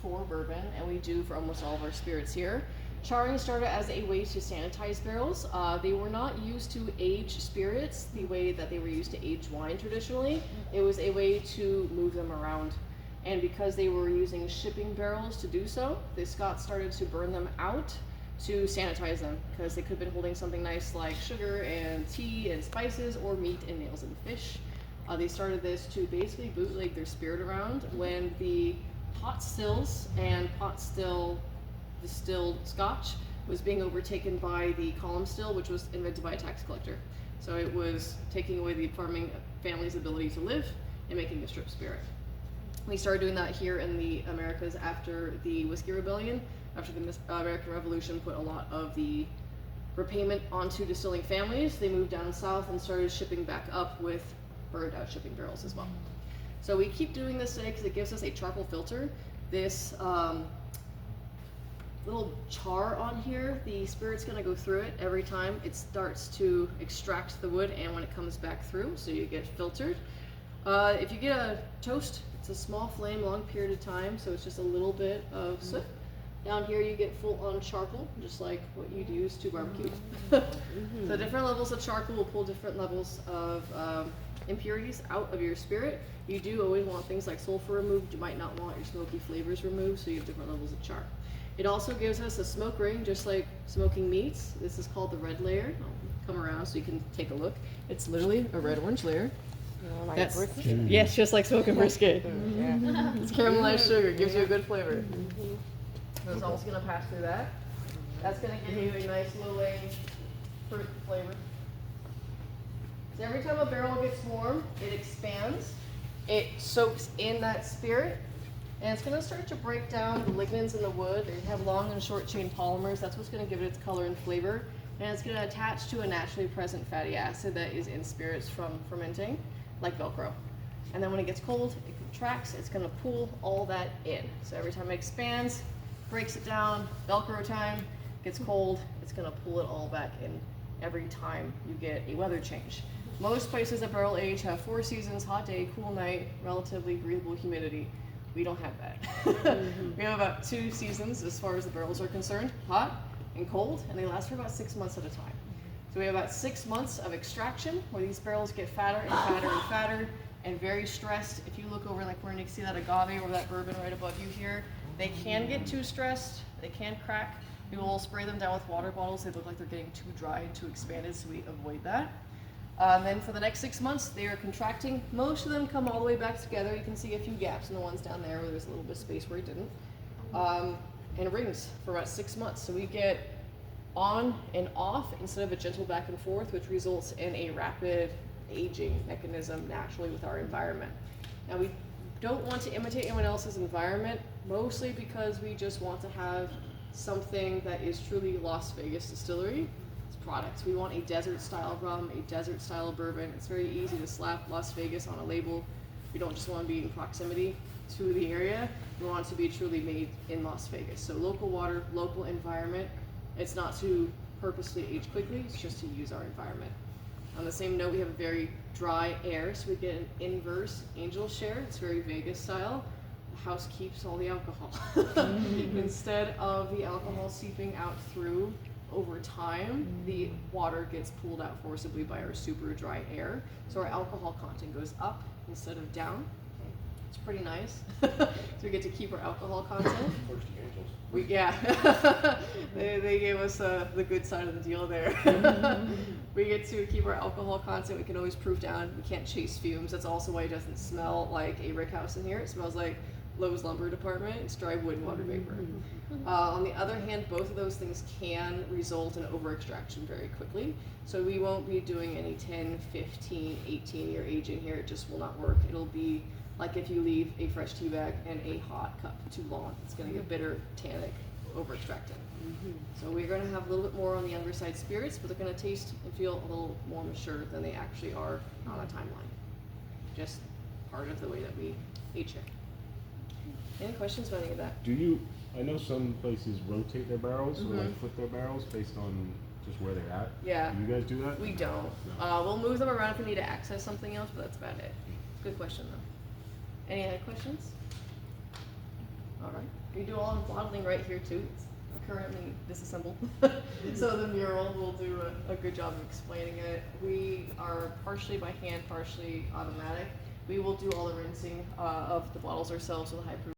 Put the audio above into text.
for bourbon, and we do for almost all of our spirits here. Charring started as a way to sanitize barrels. They were not used to age spirits the way that they were used to age wine traditionally. It was a way to move them around. And because they were using shipping barrels to do so, the Scots started to burn them out to sanitize them, because they could have been holding something nice like sugar and tea and spices, or meat and nails and fish. They started this to basically bootleg their spirit around when the pot stills and pot still distilled scotch was being overtaken by the column still, which was invented by a tax collector. So it was taking away the farming family's ability to live and making a strip spirit. We started doing that here in the Americas after the Whiskey Rebellion. After the American Revolution put a lot of the repayment onto distilling families, they moved down south and started shipping back up with burned out shipping barrels as well. So we keep doing this today because it gives us a charcoal filter. This little char on here, the spirit's going to go through it every time it starts to extract the wood and when it comes back through, so you get filtered. If you get a toast, it's a small flame, long period of time, so it's just a little bit of soot. Down here you get full-on charcoal, just like what you'd use to barbecue. So different levels of charcoal will pull different levels of impurities out of your spirit. You do always want things like sulfur removed. You might not want your smoky flavors removed, so you have different levels of char. It also gives us a smoke ring, just like smoking meats. This is called the red layer. I'll come around so you can take a look. It's literally a red-orange layer. Like That's, brisket? yes, just like smoking brisket. Yeah. It's caramelized sugar, gives you a good flavor. So it's also going to pass through that. That's going to give you a nice low-laying fruit flavor. So every time a barrel gets warm, it expands. It soaks in that spirit. And it's going to start to break down the lignins in the wood. They have long and short chain polymers. That's what's going to give it its color and flavor. And it's going to attach to a naturally present fatty acid that is in spirits from fermenting, like Velcro. And then when it gets cold, it contracts. It's going to pull all that in. So every time it expands, breaks it down, Velcro time, gets cold, it's going to pull it all back in every time you get a weather change. Most places that barrel age have 4 seasons, hot day, cool night, relatively breathable humidity. We don't have that. We have about 2 seasons as far as the barrels are concerned, hot and cold, and they last for about 6 months at a time. So we have about 6 months of extraction where these barrels get fatter and fatter and fatter and very stressed. If you look over like where you see that agave or that bourbon right above you here, they can get too stressed, they can crack. We will spray them down with water bottles. They look like they're getting too dry and too expanded, so we avoid that. Then for the next 6 months, they are contracting. Most of them come all the way back together. You can see a few gaps in the ones down there where there's a little bit of space where it didn't. And it rings for about 6 months. So we get on and off instead of a gentle back and forth, which results in a rapid aging mechanism naturally with our environment. Now we don't want to imitate anyone else's environment, mostly because we just want to have something that is truly Las Vegas Distillery products. We want a desert style rum, a desert style bourbon. It's very easy to slap Las Vegas on a label. We don't just want to be in proximity to the area. We want it to be truly made in Las Vegas. So local water, local environment. It's not to purposely age quickly, it's just to use our environment. On the same note, we have a very dry air, so we get an inverse angel share. It's very Vegas style. The house keeps all the alcohol. Instead of the alcohol seeping out through over time, the water gets pulled out forcibly by our super dry air. So our alcohol content goes up instead of down. It's pretty nice. So we get to keep our alcohol content. Yeah, they gave us the good side of the deal there. We get to keep our alcohol content. We can always proof down. We can't chase fumes. That's also why it doesn't smell like a rick house in here. It smells like Lowe's lumber department. It's dry wood and water vapor. On the other hand, both of those things can result in over extraction very quickly. So we won't be doing any 10, 15, 18-year aging here. It just will not work. It'll be like if you leave a fresh tea bag in a hot cup too long. It's going to get bitter, tannic, over extracted. So we're going to have a little bit more on the younger side spirits, but they're going to taste and feel a little more mature than they actually are on a timeline. Just part of the way that we age here. Any questions about any of that? I know some places rotate their barrels or like flip their barrels based on just where they're at. Yeah. Do you guys do that? We don't. No. We'll move them around if we need to access something else, but that's about it. Good question though. Any other questions? All right. We do all the bottling right here too. It's currently disassembled. So the mural will do a good job of explaining it. We are partially by hand, partially automatic. We will do all the rinsing of the bottles ourselves with a high proof